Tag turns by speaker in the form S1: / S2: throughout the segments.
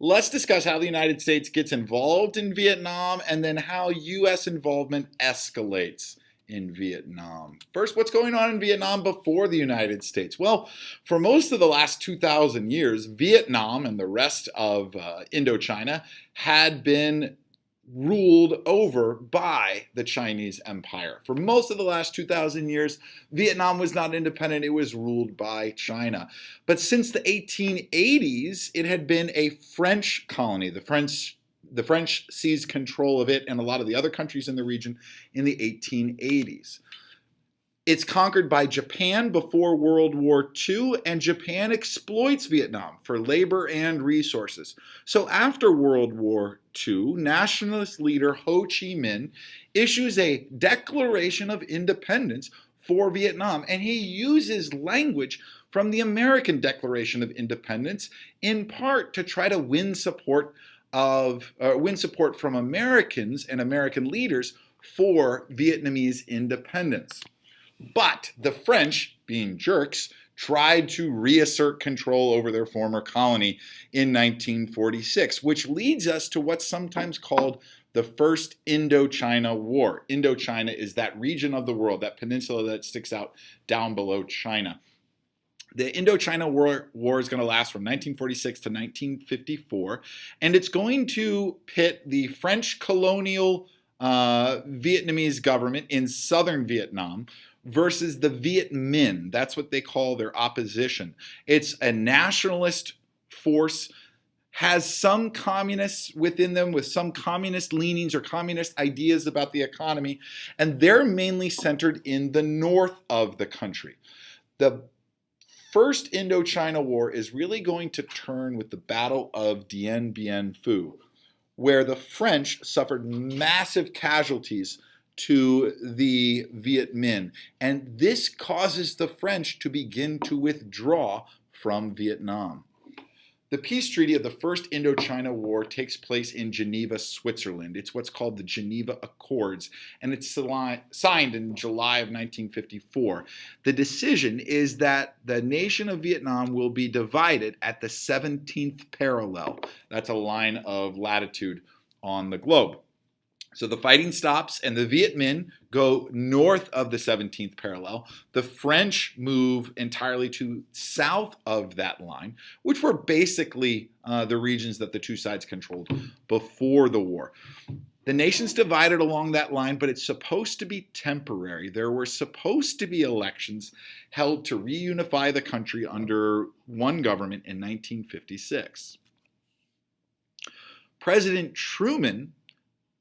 S1: Let's discuss how the United States gets involved in Vietnam and then how U.S. involvement escalates in Vietnam. First, what's going on in Vietnam before the United States? Well, for most of the last 2,000 years, Vietnam and the rest of Indochina had been ruled over by the Chinese Empire. For most of the last 2,000 years, Vietnam was not independent, it was ruled by China. But since the 1880s, it had been a French colony. The French seized control of it and a lot of the other countries in the region in the 1880s. It's conquered by Japan before World War II, and Japan exploits Vietnam for labor and resources. So after World War II, nationalist leader Ho Chi Minh issues a Declaration of Independence for Vietnam, and he uses language from the American Declaration of Independence in part to try to win support from Americans and American leaders for Vietnamese independence. But the French, being jerks, tried to reassert control over their former colony in 1946, which leads us to what's sometimes called the First Indochina War. Indochina is that region of the world, that peninsula that sticks out down below China. The Indochina War is going to last from 1946 to 1954, and it's going to pit the French colonial Vietnamese government in southern Vietnam versus the Viet Minh. That's what they call their opposition. It's a nationalist force, has some communists within them with some communist leanings or communist ideas about the economy, and they're mainly centered in the north of the country. The First Indochina War is really going to turn with the Battle of Dien Bien Phu, where the French suffered massive casualties to the Viet Minh. And this causes the French to begin to withdraw from Vietnam. The peace treaty of the First Indochina War takes place in Geneva, Switzerland. It's what's called the Geneva Accords, and it's signed in July of 1954. The decision is that the nation of Vietnam will be divided at the 17th parallel. That's a line of latitude on the globe. So the fighting stops and the Viet Minh go north of the 17th parallel. The French move entirely to south of that line, which were basically the regions that the two sides controlled before the war. The nation's divided along that line, but it's supposed to be temporary. There were supposed to be elections held to reunify the country under one government in 1956. President Truman,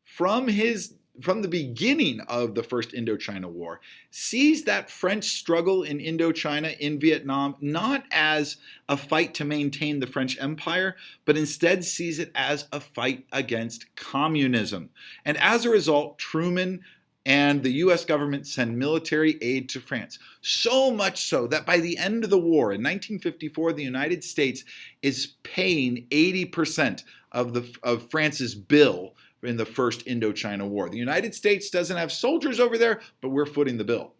S1: from the beginning of the First Indochina War, sees that French struggle in Indochina, in Vietnam, not as a fight to maintain the French Empire, but instead sees it as a fight against communism. And as a result, Truman and the U.S. government send military aid to France. So much so that by the end of the war, in 1954, the United States is paying 80% of France's bill in the First Indochina War. The United States doesn't have soldiers over there, but we're footing the bill.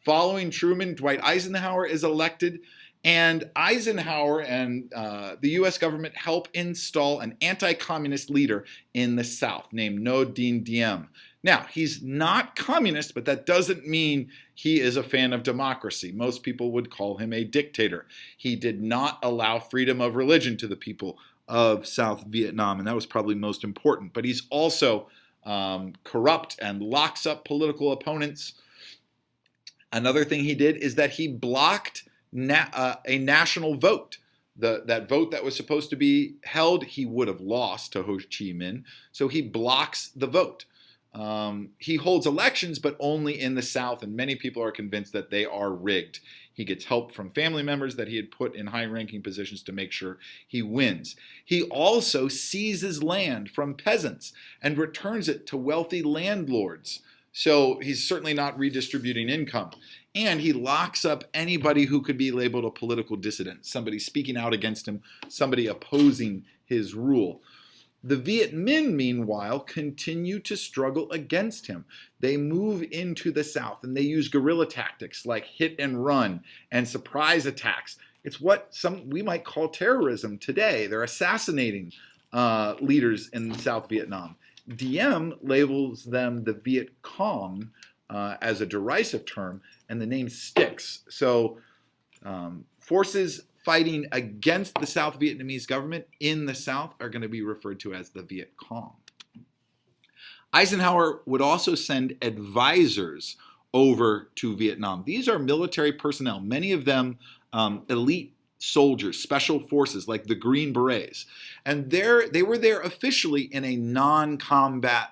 S1: Following Truman, Dwight Eisenhower is elected, and Eisenhower and the U.S. government help install an anti-communist leader in the South named Ngo Dinh Diem. Now, he's not communist, but that doesn't mean he is a fan of democracy. Most people would call him a dictator. He did not allow freedom of religion to the people of South Vietnam, and that was probably most important. But he's also corrupt and locks up political opponents. Another thing he did is that he blocked a national vote. That vote that was supposed to be held, he would have lost to Ho Chi Minh, so he blocks the vote. He holds elections, but only in the South, and many people are convinced that they are rigged. He gets help from family members that he had put in high-ranking positions to make sure he wins. He also seizes land from peasants and returns it to wealthy landlords. So he's certainly not redistributing income. And he locks up anybody who could be labeled a political dissident, somebody speaking out against him, somebody opposing his rule. The Viet Minh, meanwhile, continue to struggle against him. They move into the South and they use guerrilla tactics like hit and run and surprise attacks It's what we might call terrorism today. They're assassinating leaders in South Vietnam. Diem labels them the Viet Cong as a derisive term, and the name sticks. So forces fighting against the South Vietnamese government in the South are going to be referred to as the Viet Cong. Eisenhower would also send advisors over to Vietnam. These are military personnel, many of them elite soldiers, special forces like the Green Berets. And they were there officially in a non-combat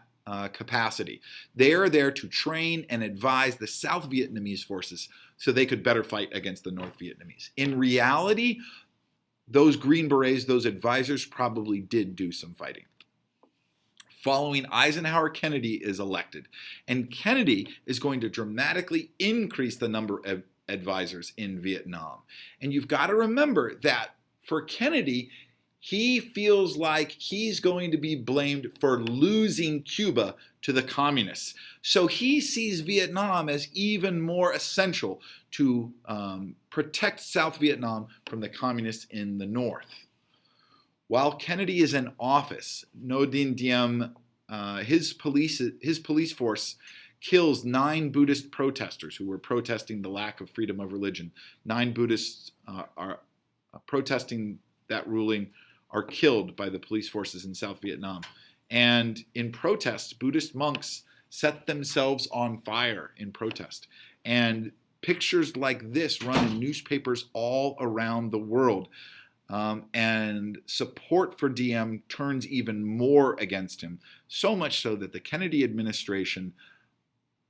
S1: capacity. They are there to train and advise the South Vietnamese forces so they could better fight against the North Vietnamese. In reality, those Green Berets, those advisors, probably did do some fighting. Following Eisenhower, Kennedy is elected. And Kennedy is going to dramatically increase the number of advisors in Vietnam. And you've got to remember that for Kennedy, he feels like he's going to be blamed for losing Cuba to the communists. So he sees Vietnam as even more essential to protect South Vietnam from the communists in the north. While Kennedy is in office, Ngo Dinh Diem, his police force kills 9 Buddhist protesters who were protesting the lack of freedom of religion. 9 Buddhists are protesting that ruling are killed by the police forces in South Vietnam. And in protest, Buddhist monks set themselves on fire in protest. And pictures like this run in newspapers all around the world. And support for Diem turns even more against him, so much so that the Kennedy administration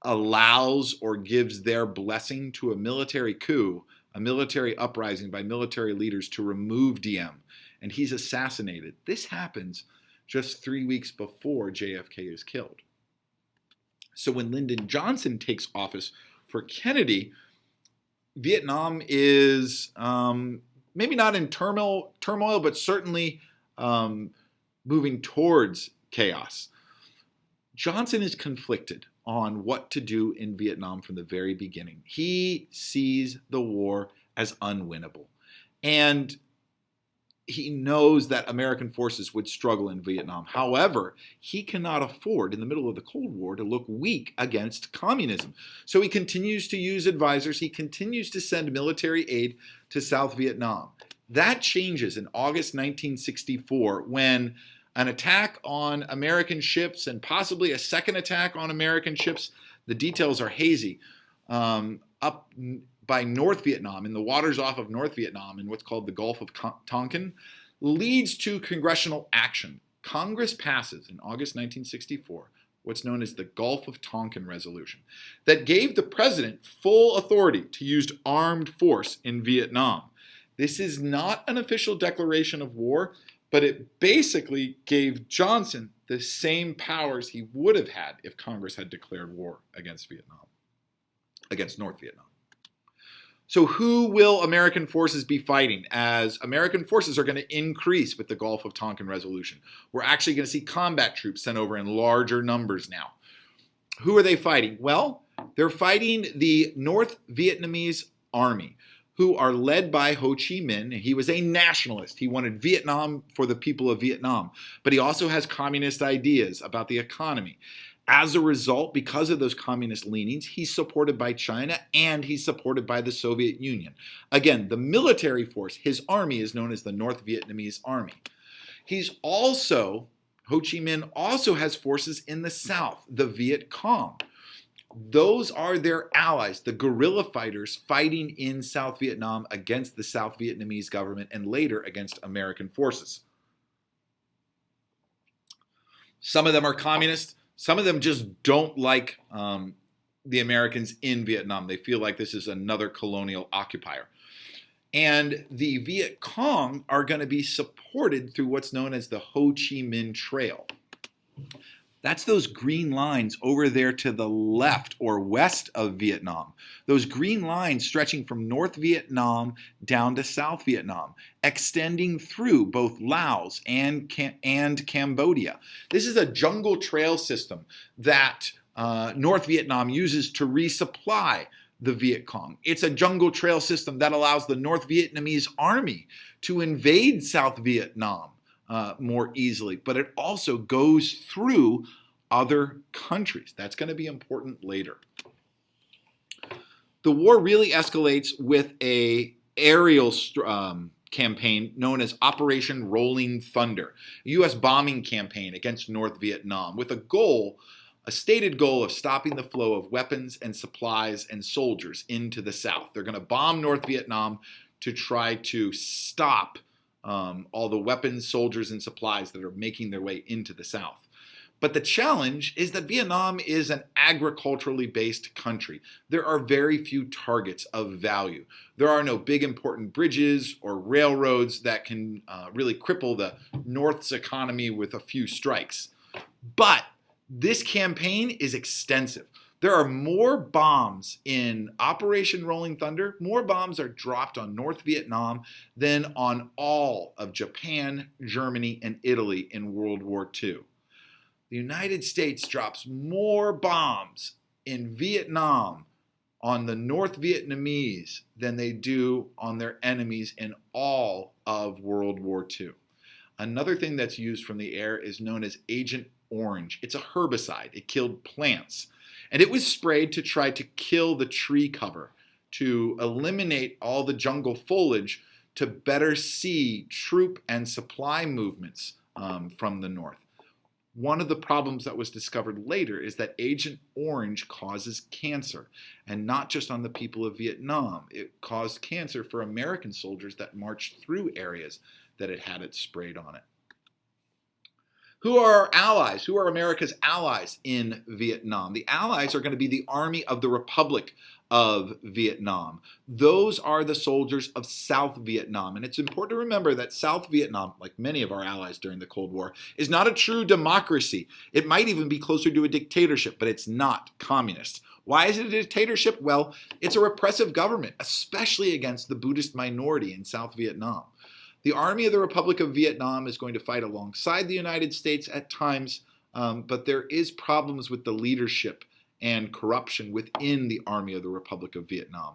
S1: allows or gives their blessing to a military coup, a military uprising by military leaders to remove Diem, and he's assassinated. This happens just 3 weeks before JFK is killed. So when Lyndon Johnson takes office for Kennedy, Vietnam is maybe not in turmoil, but certainly moving towards chaos. Johnson is conflicted on what to do in Vietnam from the very beginning. He sees the war as unwinnable. And he knows that American forces would struggle in Vietnam. However, he cannot afford, in the middle of the Cold War, to look weak against communism. So he continues to use advisors. He continues to send military aid to South Vietnam. That changes in August 1964 when an attack on American ships and possibly a second attack on American ships, the details are hazy, up by North Vietnam, in the waters off of North Vietnam in what's called the Gulf of Tonkin, leads to congressional action. Congress passes in August 1964 what's known as the Gulf of Tonkin Resolution that gave the president full authority to use armed force in Vietnam. This is not an official declaration of war, but it basically gave Johnson the same powers he would have had if Congress had declared war against Vietnam, against North Vietnam. So who will American forces be fighting as American forces are going to increase with the Gulf of Tonkin Resolution? We're actually going to see combat troops sent over in larger numbers now. Who are they fighting? Well, they're fighting the North Vietnamese Army, who are led by Ho Chi Minh. He was a nationalist. He wanted Vietnam for the people of Vietnam, but he also has communist ideas about the economy. As a result, because of those communist leanings, he's supported by China and he's supported by the Soviet Union. Again, the military force, his army, is known as the North Vietnamese Army. Ho Chi Minh also has forces in the south, the Viet Cong. Those are their allies, the guerrilla fighters fighting in South Vietnam against the South Vietnamese government and later against American forces. Some of them are communist. Some of them just don't like the Americans in Vietnam. They feel like this is another colonial occupier. And the Viet Cong are going to be supported through what's known as the Ho Chi Minh Trail. That's those green lines over there to the left or west of Vietnam. Those green lines stretching from North Vietnam down to South Vietnam, extending through both Laos and Cambodia. This is a jungle trail system that North Vietnam uses to resupply the Viet Cong. It's a jungle trail system that allows the North Vietnamese army to invade South Vietnam more easily, but it also goes through other countries. That's going to be important later. The war really escalates with a aerial campaign known as Operation Rolling Thunder, a U.S. bombing campaign against North Vietnam with a stated goal of stopping the flow of weapons and supplies and soldiers into the South. They're going to bomb North Vietnam to try to stop all the weapons, soldiers, and supplies that are making their way into the South. But the challenge is that Vietnam is an agriculturally based country. There are very few targets of value. There are no big important bridges or railroads that can really cripple the North's economy with a few strikes. But this campaign is extensive. There are more bombs in Operation Rolling Thunder, more bombs are dropped on North Vietnam than on all of Japan, Germany, and Italy in World War II. The United States drops more bombs in Vietnam on the North Vietnamese than they do on their enemies in all of World War II. Another thing that's used from the air is known as Agent Orange. It's a herbicide. It killed plants. And it was sprayed to try to kill the tree cover, to eliminate all the jungle foliage, to better see troop and supply movements from the north. One of the problems that was discovered later is that Agent Orange causes cancer, and not just on the people of Vietnam. It caused cancer for American soldiers that marched through areas that it had it sprayed on it. Who are our allies? Who are America's allies in Vietnam? The allies are going to be the Army of the Republic of Vietnam. Those are the soldiers of South Vietnam. And it's important to remember that South Vietnam, like many of our allies during the Cold War, is not a true democracy. It might even be closer to a dictatorship, but it's not communist. Why is it a dictatorship? Well, it's a repressive government, especially against the Buddhist minority in South Vietnam. The Army of the Republic of Vietnam is going to fight alongside the United States at times, but there is problems with the leadership and corruption within the Army of the Republic of Vietnam.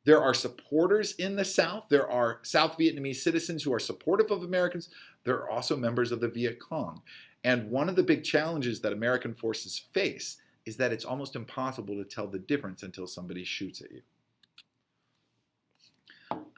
S1: There are supporters in the South. There are South Vietnamese citizens who are supportive of Americans. There are also members of the Viet Cong. And one of the big challenges that American forces face is that it's almost impossible to tell the difference until somebody shoots at you.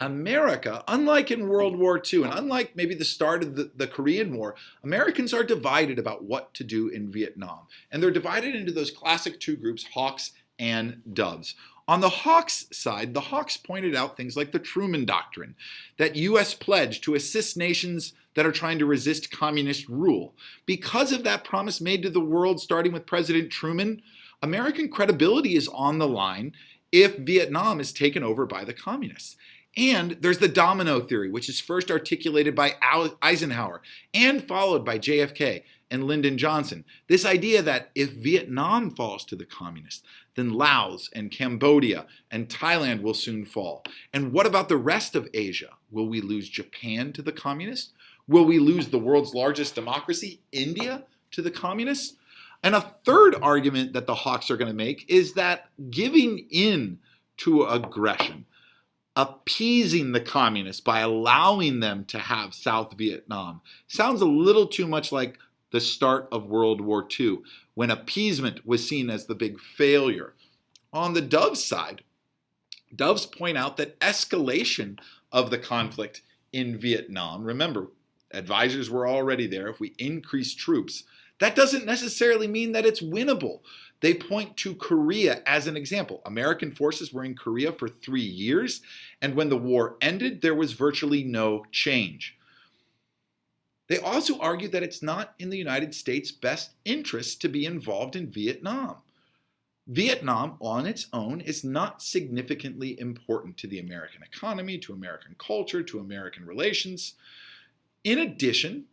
S1: America, unlike in World War II, and unlike maybe the start of the Korean War, Americans are divided about what to do in Vietnam. And they're divided into those classic two groups, Hawks and Doves. On the Hawks side, the Hawks pointed out things like the Truman Doctrine, that U.S. pledge to assist nations that are trying to resist communist rule. Because of that promise made to the world, starting with President Truman, American credibility is on the line if Vietnam is taken over by the communists. And there's the domino theory, which is first articulated by Eisenhower and followed by JFK and Lyndon Johnson. This idea that if Vietnam falls to the communists, then Laos and Cambodia and Thailand will soon fall. And what about the rest of Asia? Will we lose Japan to the communists? Will we lose the world's largest democracy, India, to the communists? And a third argument that the Hawks are going to make is that giving in to aggression, appeasing the communists by allowing them to have South Vietnam, sounds a little too much like the start of World War II, when appeasement was seen as the big failure. On the Doves side, Doves point out that escalation of the conflict in Vietnam, remember, advisors were already there, if we increase troops, that doesn't necessarily mean that it's winnable. They point to Korea as an example. American forces were in Korea for 3 years, and when the war ended, there was virtually no change. They also argue that it's not in the United States' best interest to be involved in Vietnam. Vietnam, on its own, is not significantly important to the American economy, to American culture, to American relations. In addition,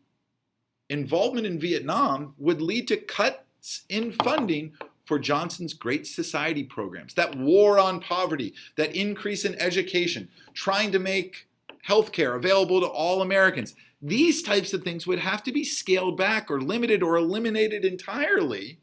S1: involvement in Vietnam would lead to cuts in funding for Johnson's Great Society programs, that war on poverty, that increase in education, trying to make healthcare available to all Americans. These types of things would have to be scaled back or limited or eliminated entirely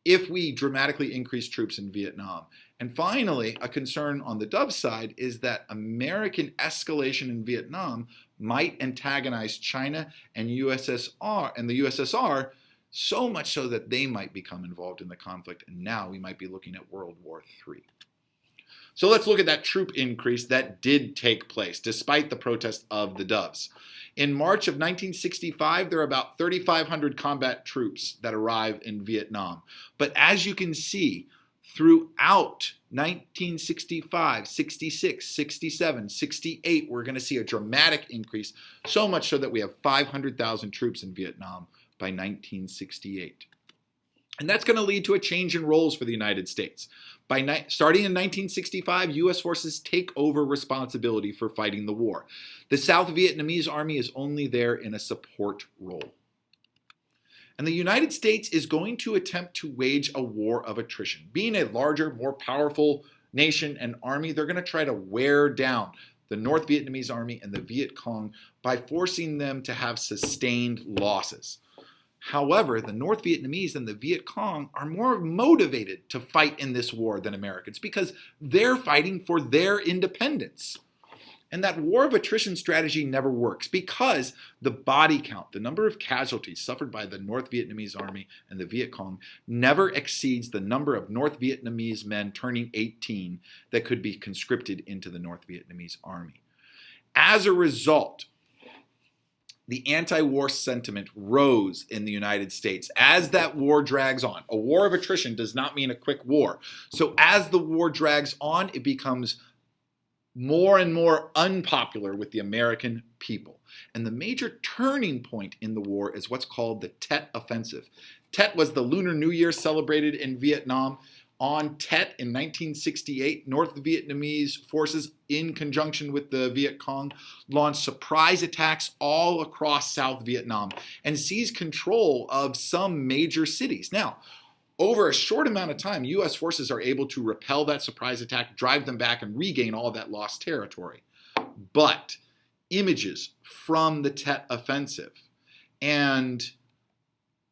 S1: if we dramatically increase troops in Vietnam. And finally, a concern on the Dove side is that American escalation in Vietnam might antagonize China and the USSR, so much so that they might become involved in the conflict, and now we might be looking at World War III. So let's look at that troop increase that did take place, despite the protest of the Doves. In March of 1965, there are about 3,500 combat troops that arrive in Vietnam. But as you can see, throughout 1965, 66, 67, 68, we're going to see a dramatic increase, so much so that we have 500,000 troops in Vietnam by 1968. And that's going to lead to a change in roles for the United States. Starting in 1965, U.S. forces take over responsibility for fighting the war. The South Vietnamese Army is only there in a support role. And the United States is going to attempt to wage a war of attrition. Being a larger, more powerful nation and army, they're going to try to wear down the North Vietnamese Army and the Viet Cong by forcing them to have sustained losses. However, the North Vietnamese and the Viet Cong are more motivated to fight in this war than Americans because they're fighting for their independence. And that war of attrition strategy never works because the body count, the number of casualties suffered by the North Vietnamese Army and the Viet Cong, never exceeds the number of North Vietnamese men turning 18 that could be conscripted into the North Vietnamese Army. As a result, the anti-war sentiment rose in the United States as that war drags on. A war of attrition does not mean a quick war. So as the war drags on, it becomes more and more unpopular with the American people. And the major turning point in the war is what's called the Tet Offensive. Tet was the Lunar New Year celebrated in Vietnam. On Tet in 1968, North Vietnamese forces, in conjunction with the Viet Cong, launched surprise attacks all across South Vietnam and seized control of some major cities. Now, over a short amount of time, U.S. forces are able to repel that surprise attack, drive them back, and regain all that lost territory. But images from the Tet Offensive and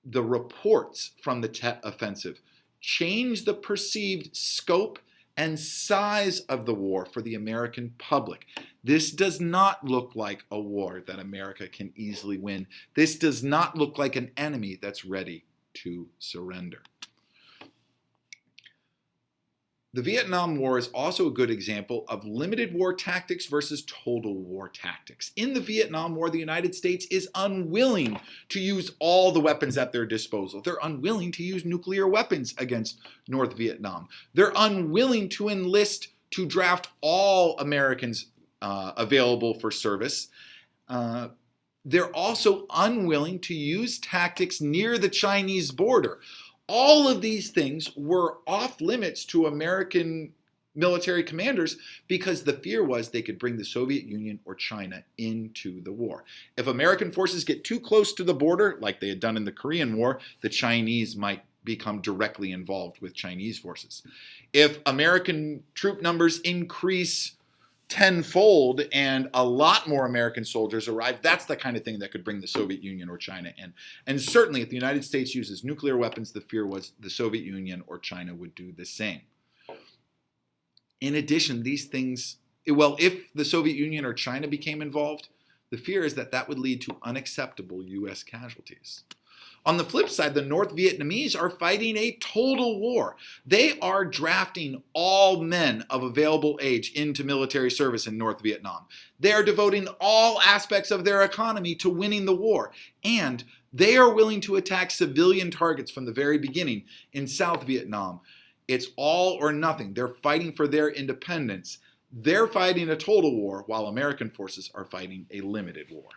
S1: the reports from the Tet Offensive change the perceived scope and size of the war for the American public. This does not look like a war that America can easily win. This does not look like an enemy that's ready to surrender. The Vietnam War is also a good example of limited war tactics versus total war tactics. In the Vietnam War, the United States is unwilling to use all the weapons at their disposal. They're unwilling to use nuclear weapons against North Vietnam. They're unwilling to draft all Americans available for service. They're also unwilling to use tactics near the Chinese border. All of these things were off limits to American military commanders because the fear was they could bring the Soviet Union or China into the war. If American forces get too close to the border, like they had done in the Korean War, the Chinese might become directly involved with Chinese forces. If American troop numbers increase tenfold and a lot more American soldiers arrive, that's the kind of thing that could bring the Soviet Union or China in. And certainly if the United States uses nuclear weapons, the fear was the Soviet Union or China would do the same. In addition, these things, if the Soviet Union or China became involved, the fear is that that would lead to unacceptable U.S. casualties. On the flip side, the North Vietnamese are fighting a total war. They are drafting all men of available age into military service in North Vietnam. They are devoting all aspects of their economy to winning the war. And they are willing to attack civilian targets from the very beginning in South Vietnam. It's all or nothing. They're fighting for their independence. They're fighting a total war while American forces are fighting a limited war.